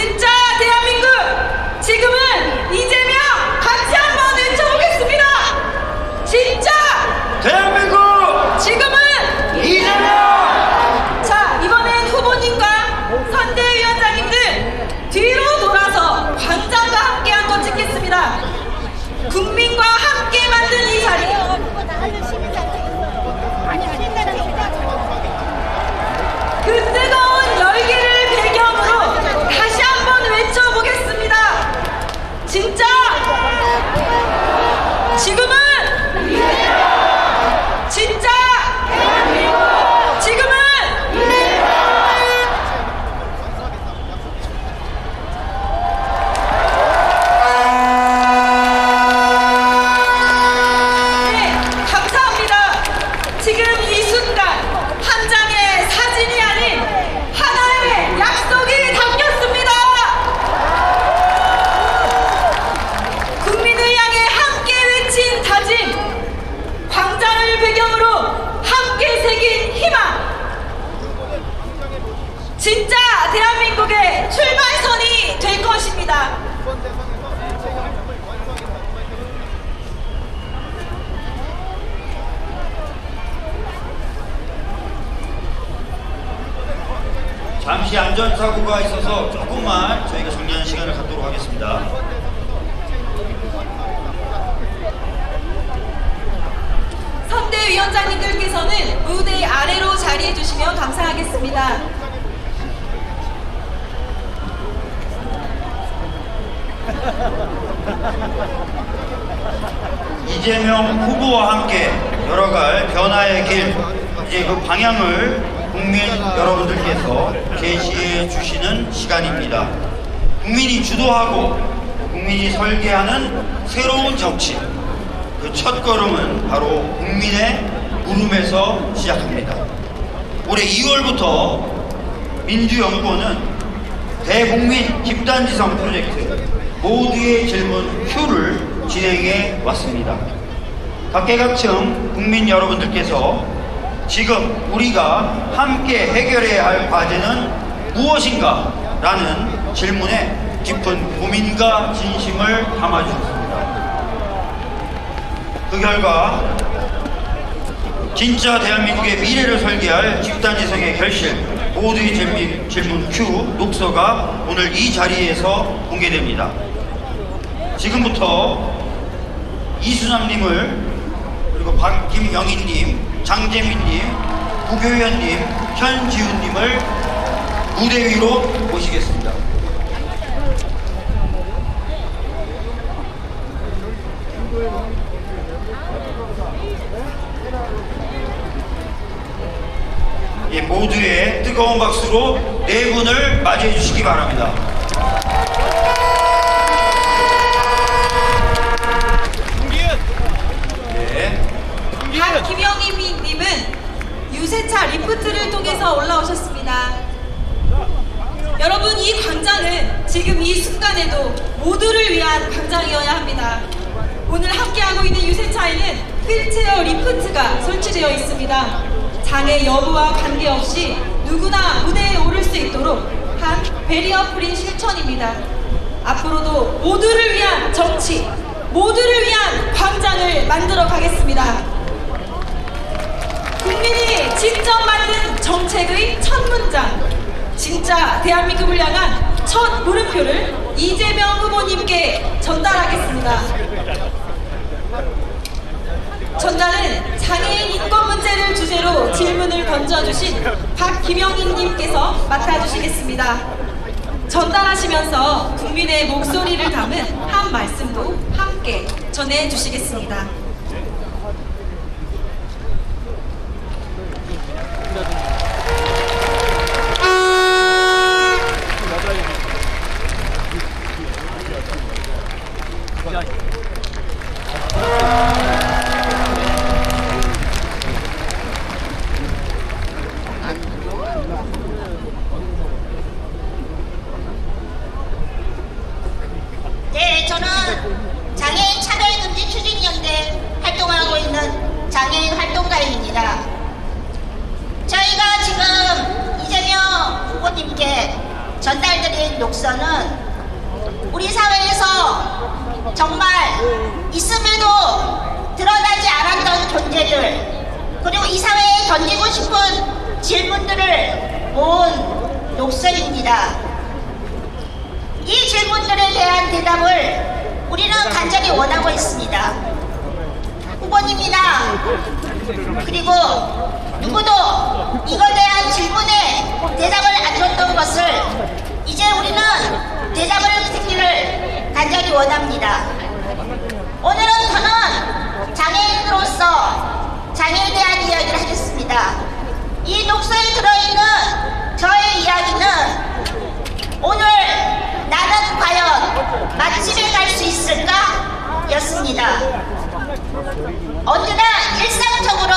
진짜 대한민국 지금은 이재명 같이 한번 외쳐보겠습니다. 진짜 대한민국 지금은 이재명! 자, 이번엔 후보님과 선대위원장님들 뒤로 돌아서 광장과 함께 한번 찍겠습니다. 국민과 함께 만든 이 자리, 그 뜨거운 열기를 배경으로 다시 한번 외쳐보겠습니다. 진짜 지금은 진짜 지금은 네, 감사합니다. 지금 이 순간 한 장의 사진이 아닌 하나의 약속이 담겼습니다. 국민을 향해 함께 외친 다짐, 광장을 배경으로 함께 새긴 희망, 진짜 대한민국의 출발선이 될 것입니다. 잠시 안전사고가 있어서 조금만 저희가 정리하는 시간을 갖도록 하겠습니다. 선대위원장님들께서는 무대 아래로 자리해 주시면 감사하겠습니다. 이재명 후보와 함께 열어갈 변화의 길, 이제 그 방향을 국민 여러분들께서 제시해 주시는 시간입니다. 국민이 주도하고 국민이 설계하는 새로운 정치, 그 첫걸음은 바로 국민의 물음에서 시작합니다. 올해 2월부터 민주연구원은 대국민 집단지성 프로젝트 모두의 질문 Q를 진행해 왔습니다. 각계각층 국민 여러분들께서 지금 우리가 함께 해결해야 할 과제는 무엇인가? 라는 질문에 깊은 고민과 진심을 담아주셨습니다. 그 결과 진짜 대한민국의 미래를 설계할 집단지성의 결실 모두의 질문 Q 녹서가 오늘 이 자리에서 공개됩니다. 지금부터 이수남님을, 그리고 김영희님, 장재민님, 부교현님, 현지훈님을 무대 위로 모시겠습니다. 예, 모두의 뜨거운 박수로 네 분을 맞이해 주시기 바랍니다. 김영희님은 유세차 리프트를 통해서 올라오셨습니다. 여러분, 이 광장은 지금 이 순간에도 모두를 위한 광장이어야 합니다. 오늘 함께하고 있는 유세차에는 휠체어 리프트가 설치되어 있습니다. 장애 여부와 관계없이 누구나 무대에 오를 수 있도록 한 배리어 프리 실천입니다. 앞으로도 모두를 위한 정치, 모두를 위한 광장을 만들어 가겠습니다. 국민이 직접 만든 정책의 첫 문장, 진짜 대한민국을 향한 첫 물음표를 이재명 후보님께 전달하겠습니다. 전달은 장애인 인권 문제를 주제로 질문을 던져주신 박김영희님께서 맡아주시겠습니다. 전달하시면서 국민의 목소리를 담은 한 말씀도 함께 전해주시겠습니다. 네, 저는 장애인 차별금지 추진연대 전달드린 녹서는 우리 사회에서 정말 있음에도 드러나지 않았던 존재들, 그리고 이 사회에 던지고 싶은 질문들을 모은 녹서입니다. 이 질문들에 대한 대답을 우리는 간절히 원하고 있습니다. 후보님이나 그리고 누구도 이거에 대한 질문에 대답을 안 줬던 것을 이제 우리는 대답을 듣기를 간절히 원합니다. 오늘은 저는 장애인으로서 장애에 대한 이야기를 하겠습니다. 이 녹서에 들어있는 저의 이야기는 오늘 나는 과연 맛집에 갈 수 있을까? 였습니다. 언제나 일상적으로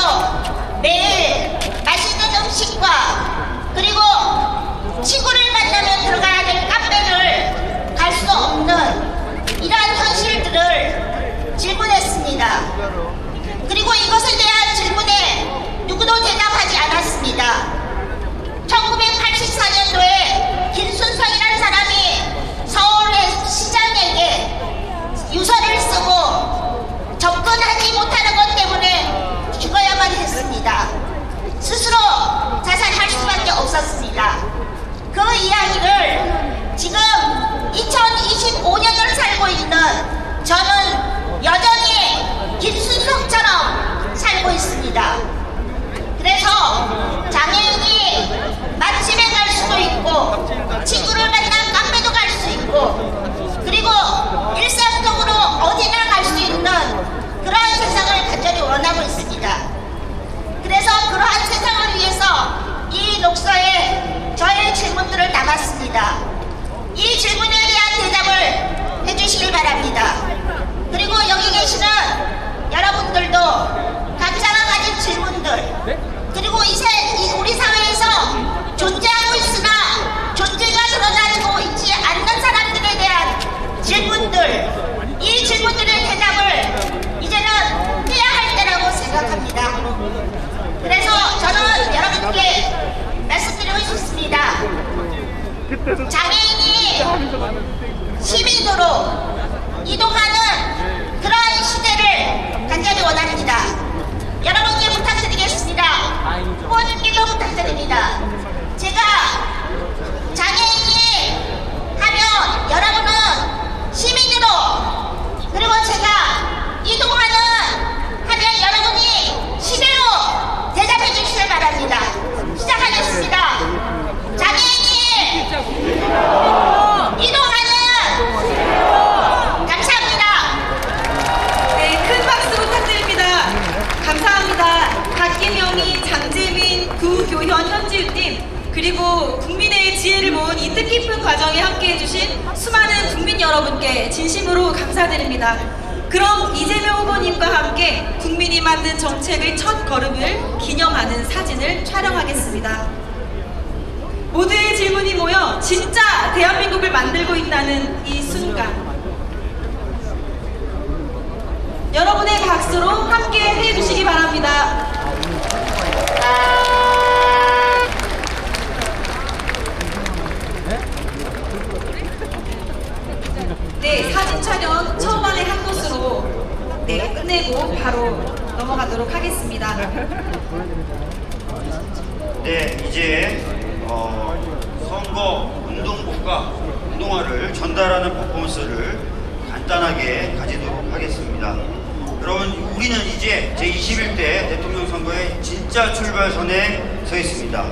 매일 맛있는 음식과 그리고 친구를 만나면 들어가야 될 카페를 갈 수 없는 이러한 현실들을 질문했습니다. 그리고 이것에 대한 질문에 누구도 대답하지 않았습니다. 1984년도에 김순성이라는 사람이 서울의 시장에게 유서를 쓰고 접근하지 못하는 것 때문에 죽어야만 했습니다. 스스로 자살할 수밖에 없었습니다. 그 이야기를 지금 2025년을 살고 있는 저는 여전히 김순성처럼 살고 있습니다. 그래서 장애인이 맛집에 갈 수도 있고 친구를 만나 카페도 갈 수 있고 그리고 일상적으로 어디나 갈 수 있는 그러한 세상을 간절히 원하고 있습니다. 그래서 그러한 세상을 위해서 이 녹서에 저의 질문들을 담았습니다. 이 질문에 대한 대답을 해주시길 바랍니다. 그리고 여기 계시는 여러분들도 각자가 가진 질문들 그리고 우리 사회에서 존재하고 있으나 존재가 드러나고 있지 않는 사람들에 대한 질문들, 이 질문들의 대답을 이제는 해야 할 때라고 생각합니다. 그래서 저는 여러분께 말씀드리고 싶습니다. 장애인이 시민으로 이동하는 그러한 시대를 간절히 원합니다. 여러분께 부탁드리겠습니다. 후보님께도 부탁드립니다. 제가 장애인이 하면 여러분은 시민으로 그리고 제가 이동하는 하면 여러분이 시대로 대답해 주시길 바랍니다. 시작하겠습니다. 장애인이 이동하는 감사합니다. 네, 큰 박수 부탁드립니다. 감사합니다. 박기명이, 장재민, 구교현, 현지우팀 그리고 국민의 지혜를 모은 이 뜻깊은 과정에 함께해주신 수많은 국민 여러분께 진심으로 감사드립니다. 그럼 이재명 후보님과 함께 국민이 만든 정책의 첫 걸음을 기념하는 사진을 촬영하겠습니다. 모두의 질문이 모여 진짜 대한민국을 만들고 있다는 이 순간 여러분의 박수로 함께 해주시기 바랍니다. 네, 사진 촬영 처음만에 한 곳으로 끝내고 바로 넘어가도록 하겠습니다. 네, 이제 선거 운동복과 운동화를 전달하는 퍼포먼스를 간단하게 가지도록 하겠습니다. 여러분, 우리는 이제 제21대 대통령 선거의 진짜 출발선에 서 있습니다.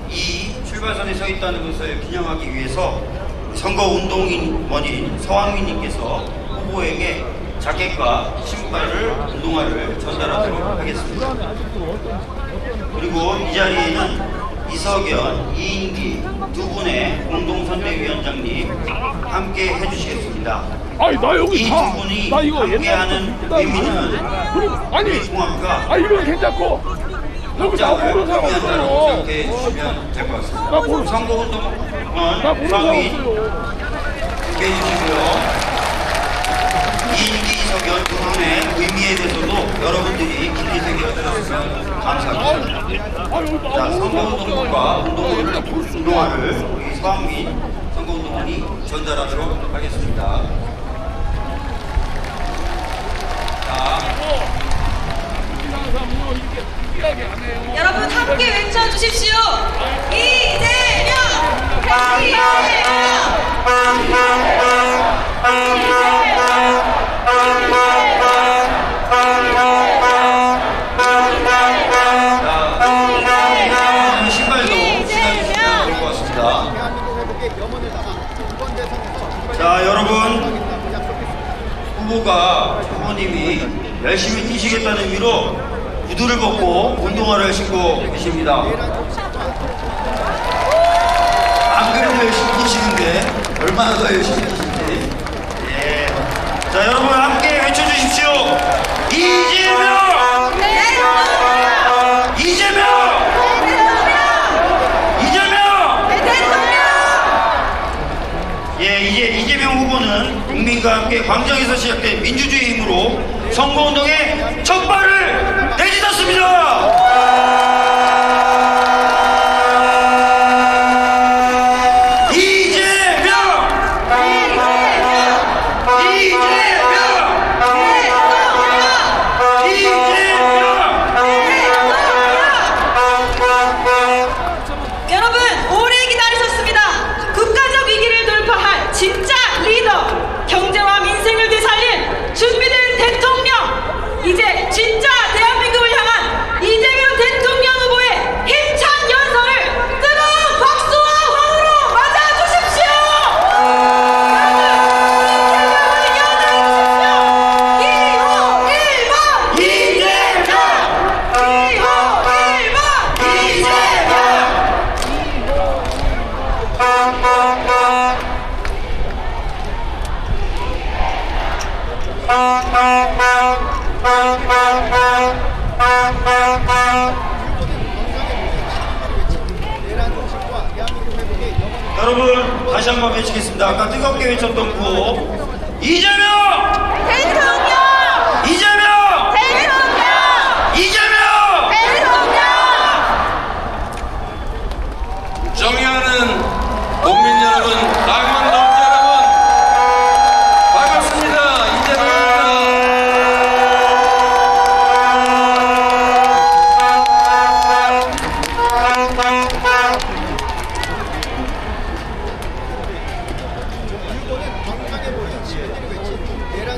이 출발선에 서 있다는 것을 기념하기 위해서 선거 운동원인 서황민님께서 후보에게 자켓과 신발을, 운동화를 전달하도록 하겠습니다. 그리고 이 자리에는 이석연, 이인기 두 분의 공동선대위원장님 함께 해주시겠습니다. 아니 나 여기 이 두 다 분이 나 이거 함께하는 의미는 우리 통합과 이건 괜찮고 여기 나 모르는 사람 없어요. 생각해 주시면 될 것 같습니다. 나 모르는 선거운동원 사람 서민 없어요. 함께 해주시고요. 인기석연 두 분의 의미에 대해서도 여러분들이 깊이 새겨주셨으면 감사하겠습니다. 자, 선거운동과 운동화를 우리 서학민 선거운동원이 전달하도록 하겠습니다. 여러분 함께 외쳐주십시오. 이재명! 신발도 신어주시면 될 것 같습니다. 자, 여러분, 후보님이 열심히 뛰시겠다는 의미로 구두를 벗고 운동화를 신고 계십니다. 안 그래도 열심히 뛰시는데 얼마나 더 열심히 뛰실지. 예. 자, 여러분 함께 외쳐주십시오. 이재명! 이재명! 이재명! 예, 이제 이재명 후보는 국민과 함께 광장에서 시작된 민주주의 힘으로 선거운동의 첫 발을 내딛었습니다. 여러분 오래 기다리셨습니다. 국가적 위기를 돌파할 진짜 리더, 경제와 민생을 되살릴 준비된 대통령, 이제 진짜 대한민국을 향한 이재명 대통령 후보의 힘찬 연설을 뜨거운 박수와 호응으로 맞아주십시오. 기호 1번 이재명! 기호 1번 이재명! 여러분 다시 한번 외치겠습니다. 아까 뜨겁게 외쳤던 구호 이재명! 대통령! 이재명! 대통령! 이재명! 대통령! 존경하는 국민 여러분, 당원 동지 여러분, 반갑습니다. 이재명입니다.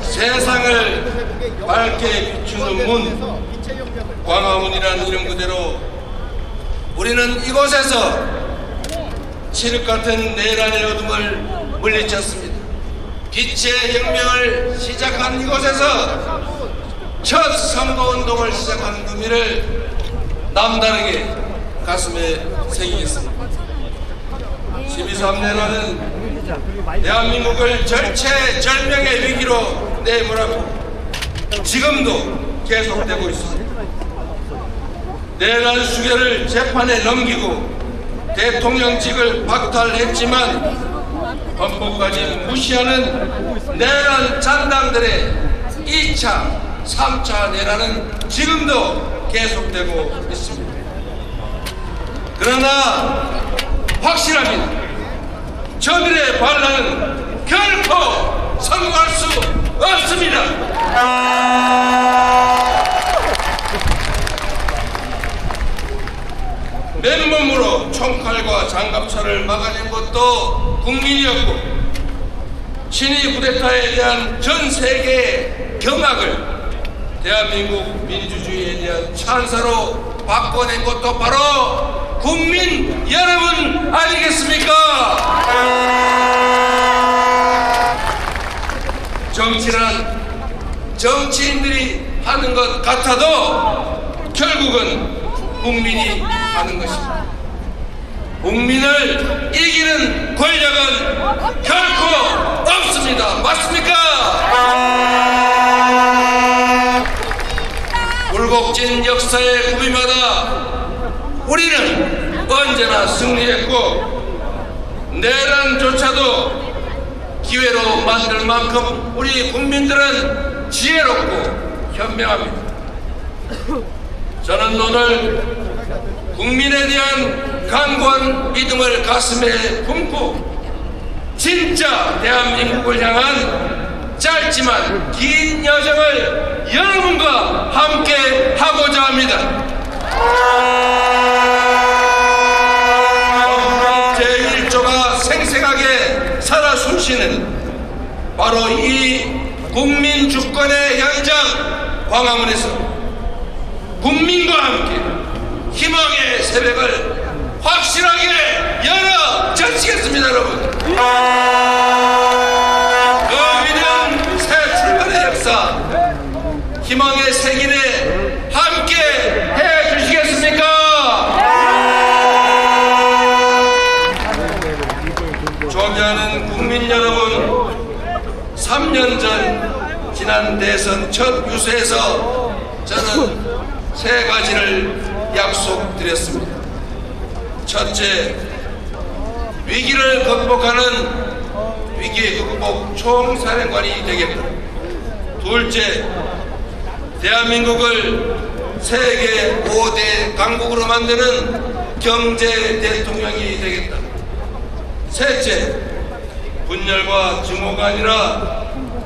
세상을 밝게 비추는 문, 광화문이라는 이름 그대로 우리는 이곳에서 칠흑 같은 내란의 어둠을 물리쳤습니다. 빛의 혁명을 시작한 이곳에서 첫 선거운동을 시작하는 의미를 남다르게 가슴에 새기겠습니다. 12.3내란은 대한민국을 절체절명의 위기로 내몰았고 지금도 계속되고 있습니다. 내란 수괴를 재판에 넘기고 대통령직을 박탈했지만 헌법까지 무시하는 내란 잔당들의 2차, 3차 내란은 지금도 계속되고 있습니다. 그러나 확실합니다. 저들의 반란은 결코 성공할 수 없습니다. 맨몸으로 총칼과 장갑차를 막아낸 것도 국민이었고 친위 쿠데타에 대한 전 세계의 경악을 대한민국 민주주의에 대한 찬사로 바꿔낸 것도 바로 국민 여러분 아니겠습니까? 정치란 정치인들이 하는 것 같아도 결국은 국민이 하는 것입니다. 국민을 이기는 권력은 결코 없습니다. 맞습니까? 굴곡진 역사의 구비마다 우리는 언제나 승리했고 내란조차도 기회로 만들 만큼 우리 국민들은 지혜롭고 현명합니다. 저는 오늘 국민에 대한 강고한 믿음을 가슴에 품고 진짜 대한민국을 향한 짧지만 긴 여정을 여러분과 함께 하고자 합니다. 제1조가 생생하게 살아 숨쉬는 바로 이 국민 주권의 현장 광화문에서 국민과 함께 희망의 새벽을 확실하게 열어 젖히겠습니다, 여러분. 그 위대한 새 출발의 역사, 희망의 새길에 함께 해 주시겠습니까? 존경하는 국민 여러분, 3년 전 지난 대선 첫 유세에서 저는 세 가지를 약속드렸습니다. 첫째, 위기를 극복하는 위기 극복 총사령관이 되겠다. 둘째, 대한민국을 세계 5대 강국으로 만드는 경제 대통령이 되겠다. 셋째, 분열과 증오가 아니라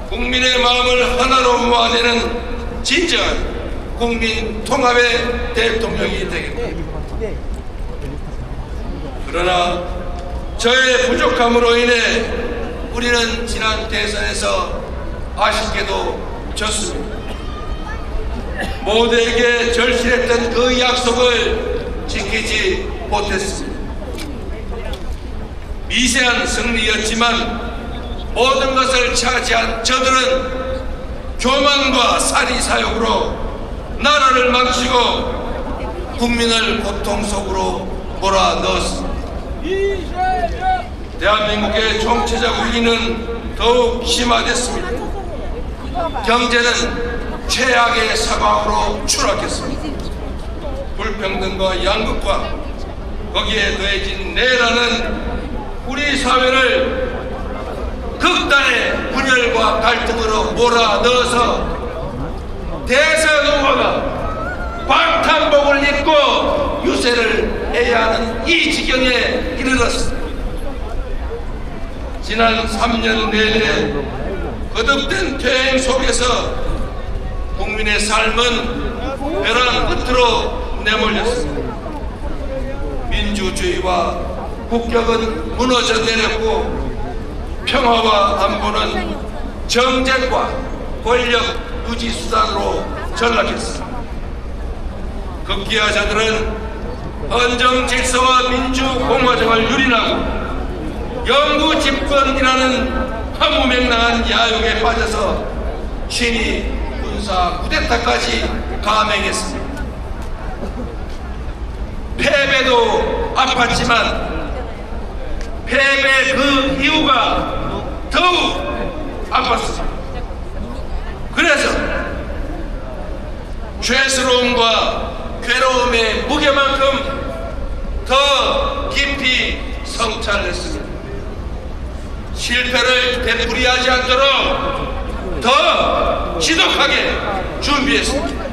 국민의 마음을 하나로 모아내는 진정한 국민 통합의 대통령이 되겠다. 그러나 저의 부족함으로 인해 우리는 지난 대선에서 아쉽게도 졌습니다. 모두에게 절실했던 그 약속을 지키지 못했습니다. 미세한 승리였지만 모든 것을 차지한 저들은 교만과 사리사욕으로 나라를 망치고 국민을 고통 속으로 몰아넣었습니다. 대한민국의 정치적 위기는 더욱 심화됐습니다. 경제는 최악의 상황으로 추락했습니다. 불평등과 양극화, 거기에 더해진 내란은 우리 사회를 극단의 분열과 갈등으로 몰아넣어서 대선 후보가 방탄복을 입고 유세를 해야 하는 이 지경에 이르렀습니다. 지난 3년 내내 거듭된 퇴행 속에서 국민의 삶은 벼랑 끝으로 내몰렸습니다. 민주주의와 국격은 무너져 내렸고 평화와 안보는 정쟁과 권력 유지 수단으로 전락했습니다. 급기야 저들은 헌정 질서와 민주 공화정을 유린하고 영구 집권이라는 허무맹랑한 야욕에 빠져서 친히 군사 쿠데타까지 감행했습니다. 패배도 아팠지만 패배 그 이유가 더욱 아팠습니다. 그래서 죄스러움과 괴로움의 무게만큼 더 깊이 성찰했습니다. 실패를 되풀이하지 않도록 더 지독하게 준비했습니다.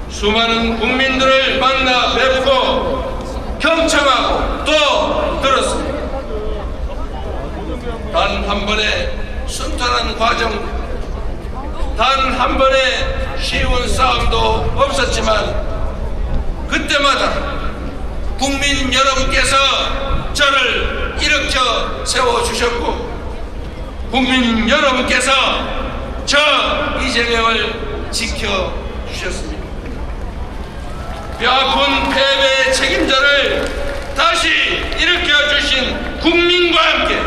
수많은 국민들을 만나 뵙고 경청하고 또 들었습니다. 단 한 번의 순탄한 과정, 단 한 번의 쉬운 싸움도 없었지만 그때마다 국민 여러분께서 저를 일으켜 세워주셨고 국민 여러분께서 저 이재명을 지켜주셨습니다. 뼈아픈 패배의 책임자를 다시 일으켜주신 국민과 함께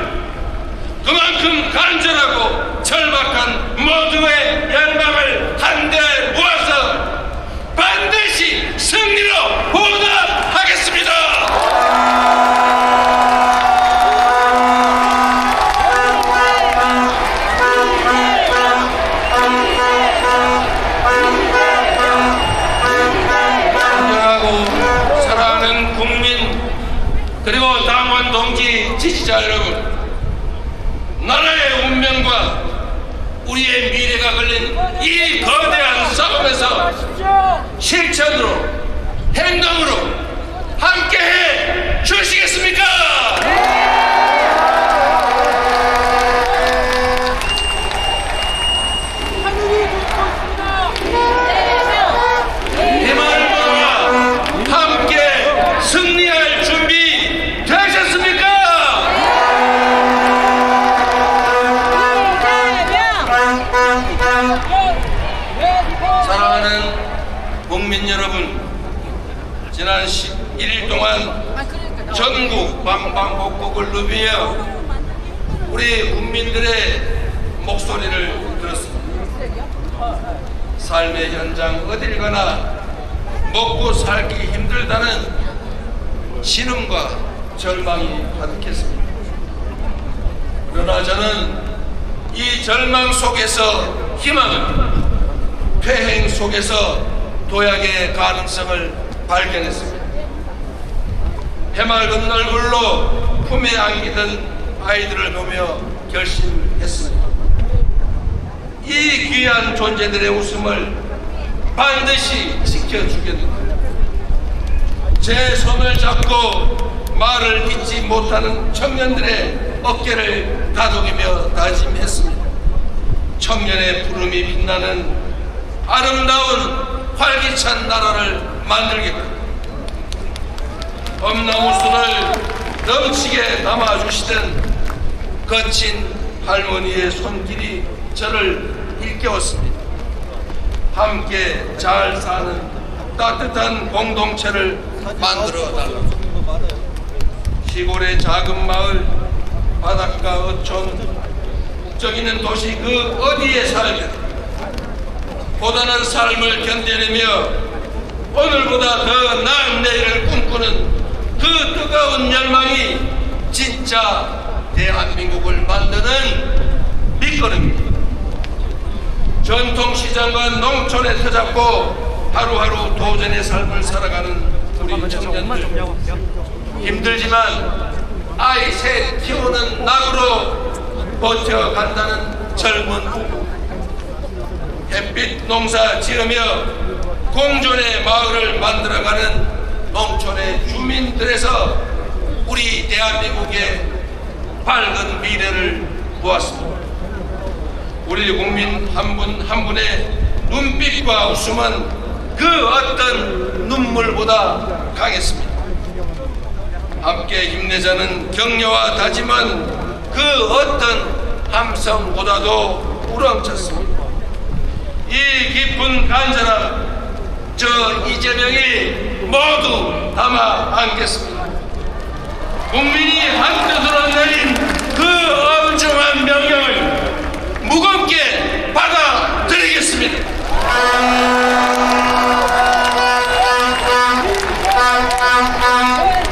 그만큼 간절하고 절박한 모두의 열망을 한데 모아서 반드시 승리로 보답하겠습니다. 존경하고 사랑하는 국민 그리고 당원 동지 지지자 여러분, 나라의 운명과 우리의 미래가 걸린 이 거대한 싸움에서 실천으로 행동으로 함께해 주시겠습니까? 해마을과 함께 승리할 준비 되셨습니까? 사랑하는 국민 여러분, 지난 11일 동안 전국 방방곡곡을 누비며 우리 국민들의 목소리를 들었습니다. 삶의 현장 어딜 가나 먹고 살기 힘들다는 신음과 절망이 가득했습니다. 그러나 저는 이 절망 속에서 희망을, 퇴행 속에서 도약의 가능성을 발견했습니다. 해맑은 얼굴로 품에 안기던 아이들을 보며 결심했습니다. 이 귀한 존재들의 웃음을 반드시 지켜주겠다. 제 손을 잡고 말을 잇지 못하는 청년들의 어깨를 다독이며 다짐했습니다. 청년의 푸름이 빛나는 아름다운 활기찬 나라를 만들겠다. 엄나무순을 넘치게 담아주시던 거친 할머니의 손길이 저를 일깨웠습니다. 함께 잘 사는 따뜻한 공동체를 만들어 달라. 시골의 작은 마을, 바닷가 어촌, 북쪽 있는 도시 그 어디에 살든 고단한 삶을 견뎌내며 오늘보다 더 나은 내일을 꿈꾸는 그 뜨거운 열망이 진짜 대한민국을 만드는 밑거름입니다. 전통시장과 농촌에 터잡고 하루하루 도전의 삶을 살아가는 우리 청년들, 힘들지만 아이 셋 키우는 낙으로 버텨간다는 젊은 부부, 햇빛 농사 지으며 공존의 마을을 만들어가는 농촌의 주민들에서 우리 대한민국의 밝은 미래를 보았습니다. 우리 국민 한 분 한 분의 눈빛과 웃음은 그 어떤 눈물보다 강했습니다. 함께 힘내자는 격려와 다짐은 그 어떤 함성보다도 우렁찼습니다. 이 깊은 간절함 저 이재명이 모두 담아 안겠습니다. 국민이 한뜻으로 내린 그 엄중한 명령을 무겁게 받아들이겠습니다.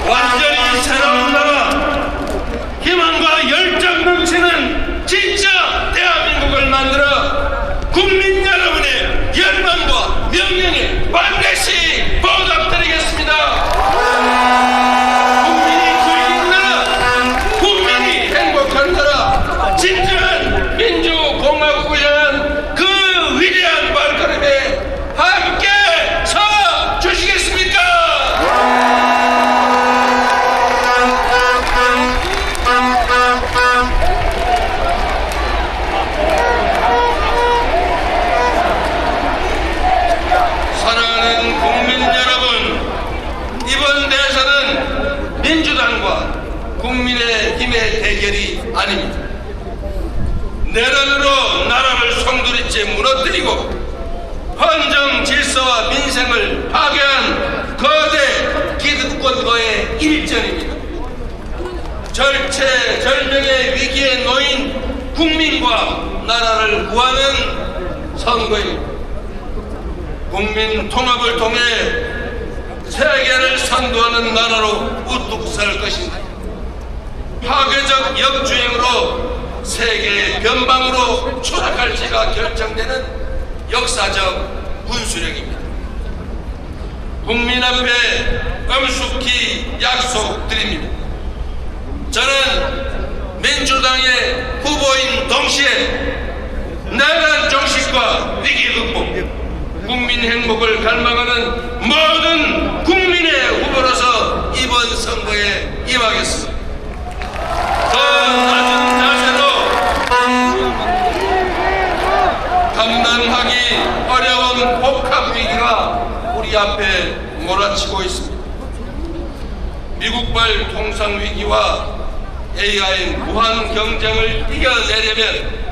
완전히 새로운 나라, 희망과 열정 넘치는 진짜 대한민국을 만들어 국민 여러분의 열망과 명령에 반드시 보답드리겠습니다. 국민이 즐기는 나라, 국민이 행복한 나라, 진정한 민주공화국을 향한 그 위대한 발걸음에 함께 서 주시겠습니까? 사랑하는 국민 여러분, 이번 대선은 민주당과 국민의힘의 대결이 아닙니다. 내란으로 나라를 송두리째 무너뜨리고 헌정 질서와 민생을 파괴한 거대 기득권과의 일전입니다. 절체절명의 위기에 놓인 국민과 나라를 구하는 선거입니다. 국민 통합을 통해 세계를 선도하는 나라로 우뚝 설 것입니다. 파괴적 역주행으로 세계의 변방으로 추락할지가 결정되는 역사적 분수령입니다. 국민 앞에 엄숙히 약속드립니다. 저는 민주당의 후보 국민 행복을 갈망하는 모든 국민의 후보로서 이번 선거에 임하겠습니다. 더 낮은 자세로 감당하기 어려운 복합 위기가 우리 앞에 몰아치고 있습니다. 미국발 통상 위기와 AI 무한 경쟁을 이겨내려면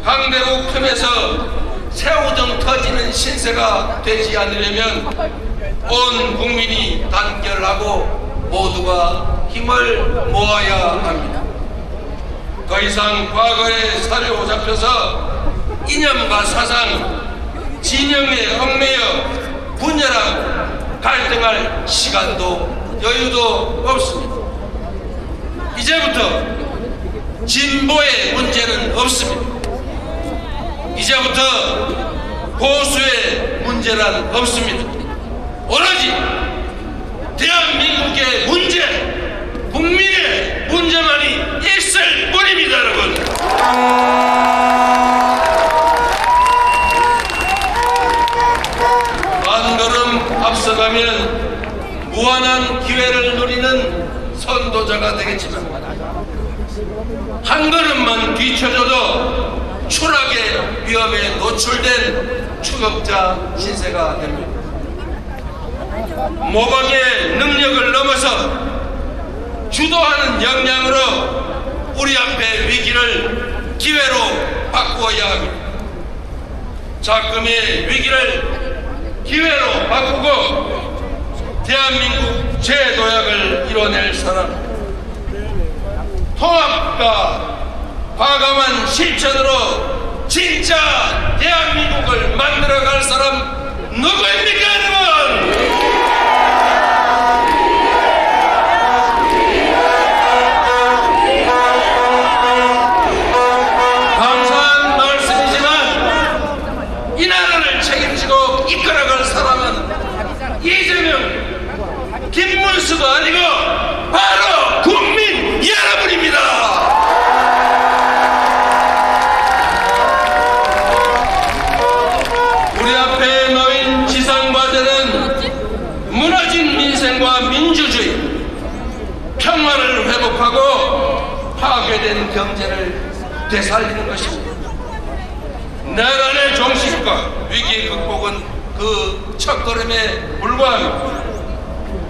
강대국 틈에서 새우등 터지는 신세가 되지 않으려면 온 국민이 단결하고 모두가 힘을 모아야 합니다. 더 이상 과거의 사료로 잡혀서 이념과 사상, 진영에 얽매여 분열하고 갈등할 시간도 여유도 없습니다. 이제부터 진보의 문제는 없습니다. 이제부터 보수의 문제란 없습니다. 오로지 대한민국의 문제, 국민의 문제만이 있을 뿐입니다, 여러분. 한 걸음 앞서가면 무한한 기회를 누리는 선도자가 되겠지만 한 걸음만 뒤쳐져도 추락의 위험에 노출된 추격자 신세가 됩니다. 모방의 능력을 넘어서 주도하는 역량으로 우리 앞의 위기를 기회로 바꾸어야 합니다. 작금의 위기를 기회로 바꾸고 대한민국 재도약을 이뤄낼 사람, 통합과 과감한 실천으로 진짜 대한민국을 만들어갈 사람 누구입니까, 여러분? 감사한 말씀이지만 이 나라를 책임지고 이끌어갈 사람은 이재명, 김문수도 아니고 바로 국민 여러분입니다. 우리 앞에 놓인 지상과제는 무너진 민생과 민주주의, 평화를 회복하고 파괴된 경제를 되살리는 것입니다. 내란의 종식과 위기 극복은 그 첫걸음에 불과합니다.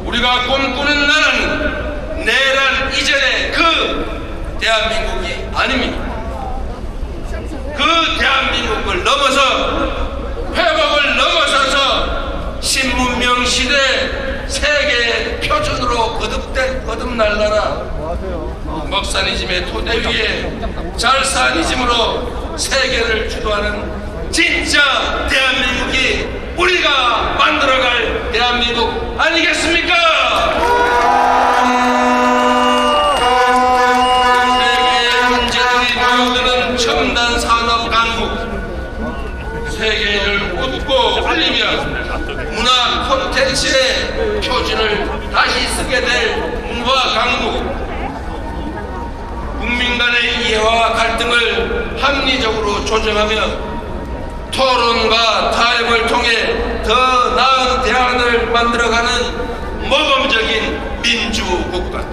우리가 꿈꾸는 나라는 내란 이전의 그 대한민국이 아닙니다. 그 대한민국을 넘어서 회복을 넘어서서 신문명 시대 세계의 표준으로 거듭날 나라, 먹사니즘의 토대 위에 잘사니즘으로 세계를 주도하는 진짜 대한민국이 우리가 만들어갈 대한민국 아니겠습니까? 세계의 문제들이 모여드는 첨단 산업 강국, 세계를 웃고 울리며 문화 콘텐츠의 표준을 다시 쓰게 될 문화 강국, 국민 간의 이해와 갈등을 합리적으로 조정하며 토론과 타협을 통해 더 나은 대안을 만들어가는 모범적인 민주국가,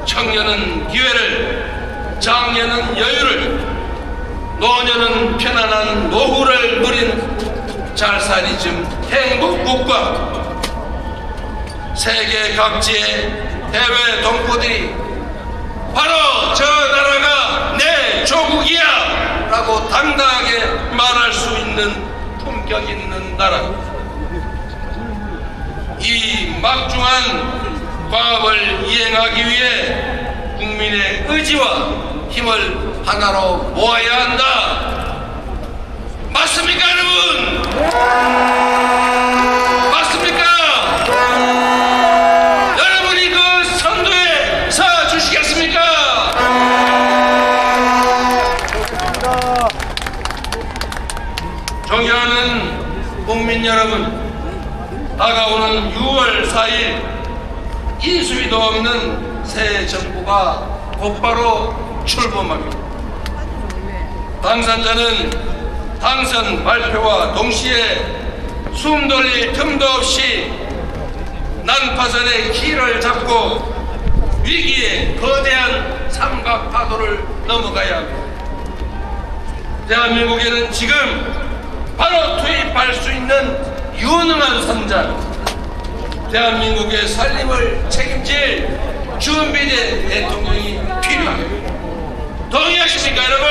청년은 기회를, 장년은 여유를, 노년은 편안한 노후를 누린 잘살이즘 행복국가, 세계 각지의 해외 동포들이 바로 저 나라가 내 조국이야 라고 당당하게 말할 수 있는 품격 있는 나라, 이 막중한 과업을 이행하기 위해 국민의 의지와 힘을 하나로 모아야 한다. 맞습니까, 여러분? 맞습니까? 여러분이 그 선두에 서 주시겠습니까? 존경하는 국민 여러분, 다가오는 6월 4일 인수위도 없는 새 정부가 곧바로 출범합니다. 당선자는 당선 발표와 동시에 숨 돌릴 틈도 없이 난파선의 키를 잡고 위기의 거대한 삼각 파도를 넘어가야 합니다. 대한민국에는 지금 바로 투입할 수 있는 유능한 선자, 대한민국의 살림을 책임질 준비된 대통령이 필요합니다. 동의하십니까, 여러분?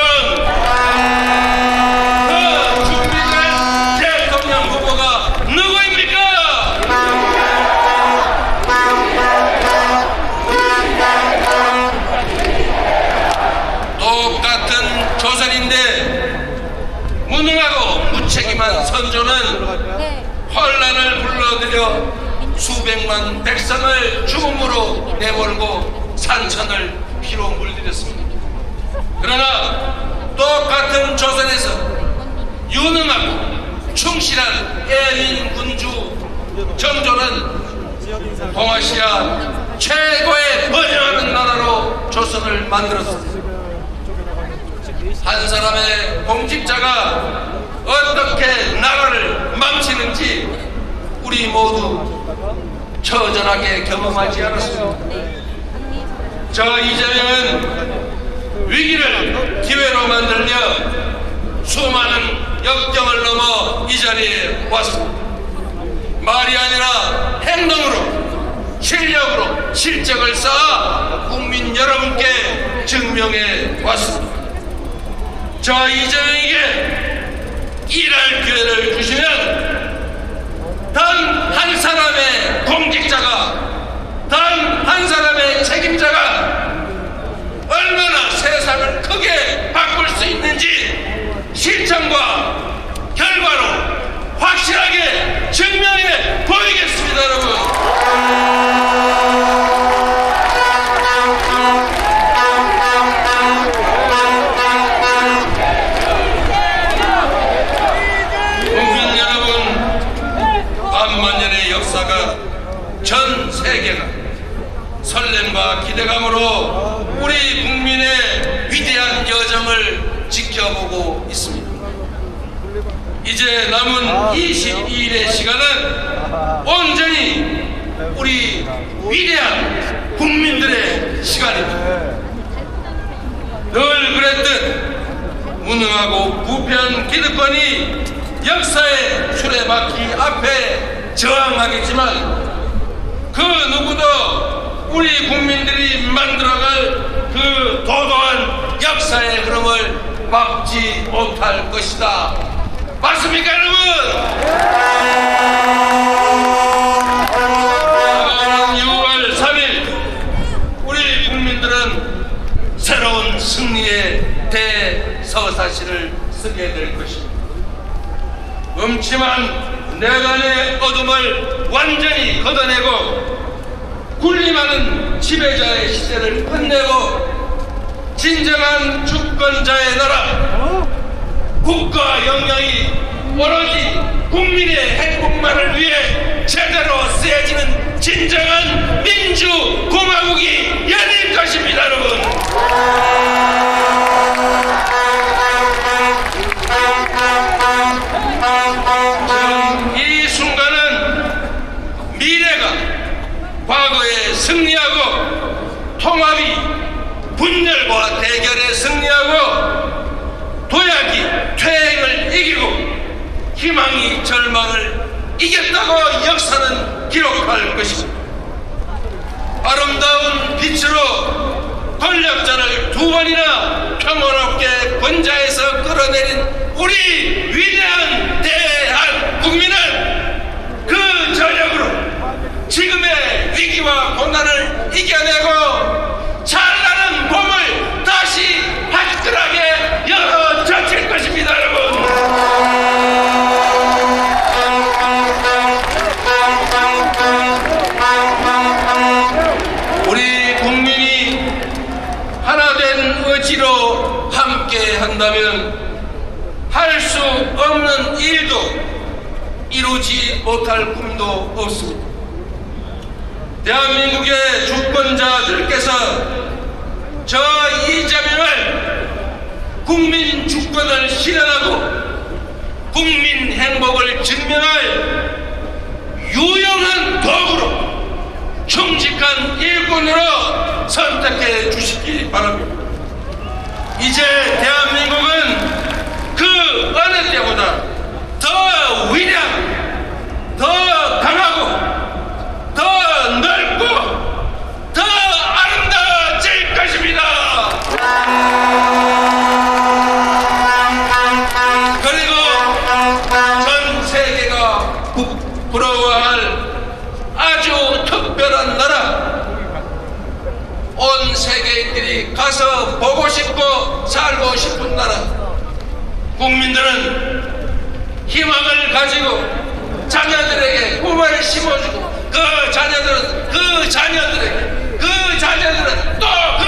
그 준비된 대통령 후보가 누구입니까? 똑같은 조선인데 무능하고 무책임한 선조는 혼란을 불러들여 수백만 백성을 죽음으로 내몰고 산천을 피로 물들였습니다. 그러나 똑같은 조선에서 유능하고 충실한 애민 군주 정조는 동아시아 최고의 번영하는 나라로 조선을 만들었습니다. 한 사람의 공직자가 어떻게 나라를 망치는지 우리 모두 처절하게 경험하지 않았습니다. 저 이재명은 위기를 기회로 만들며 수많은 역경을 넘어 이 자리에 왔습니다. 말이 아니라 행동으로, 실력으로 실적을 쌓아 국민 여러분께 증명해 왔습니다. 저 이재명에게 일할 기회를 주시면 단 한 사람의 공직자가, 단 한 사람의 책임자가 얼마나 세상을 크게 바꿀 수 있는지 실천과 결과로 확실하게 증명해 보이겠습니다, 여러분. 국민 여러분, 반만년의 역사가 전 세계가 설렘과 기대감으로 우리 국민의 위대한 여정을 지켜보고 있습니다. 이제 남은 22일의 시간은 온전히 우리 위대한 국민들의 시간입니다. 늘 그랬듯 무능하고 부패한 기득권이 역사의 수레바퀴 앞에 저항하겠지만 그 누구도 우리 국민들이 만들어갈 그 도도한 역사의 흐름을 막지 못할 것이다. 맞습니까, 여러분? 다가오는 6월 3일 우리 국민들은 새로운 승리의 대서사시를 쓰게 될 것입니다. 음침한 내간의 어둠을 완전히 걷어내고 군림하는 지배자의 시대를 끝내고 진정한 주권자의 나라, 국가 영향이 오로지 국민의 행복만을 위해 제대로 쓰여지는 진정한 민주공화국이 열릴 것입니다, 여러분. 지금 이 순간은 미래가 과거에 승리하고 통합이 분열과 대결에 승리하고 도약이 퇴행을 이기고 희망이 절망을 이겼다고 역사는 기록할 것입니다. 아름다운 빛으로 권력자를 두 번이나 평화롭게 권좌에서 끌어내린 우리 위대한 대한국민은 그 저력으로 지금의 위기와 고난을 이겨내고 찬란한 봄을 다시 화끈하게 열어 젖힐 것입니다, 여러분. 우리 국민이 하나된 의지로 함께 한다면 할 수 없는 일도 이루지 못할 꿈도 없습니다. 대한민국의 주권자들께서 저 이재명을 국민 주권을 실현하고 국민 행복을 증명할 유용한 도구로 충직한 일꾼으로 선택해 주시기 바랍니다. 이제 대한민국은 그 어느 때보다 더 위대하고 더 강하고 더 넓고 더 아름다워질 것입니다. 그리고 전 세계가 부러워할 아주 특별한 나라, 온 세계인들이 가서 보고 싶고 살고 싶은 나라, 국민들은 희망을 가지고 자녀들에게 꿈을 심어주고 그 자녀들은 또 그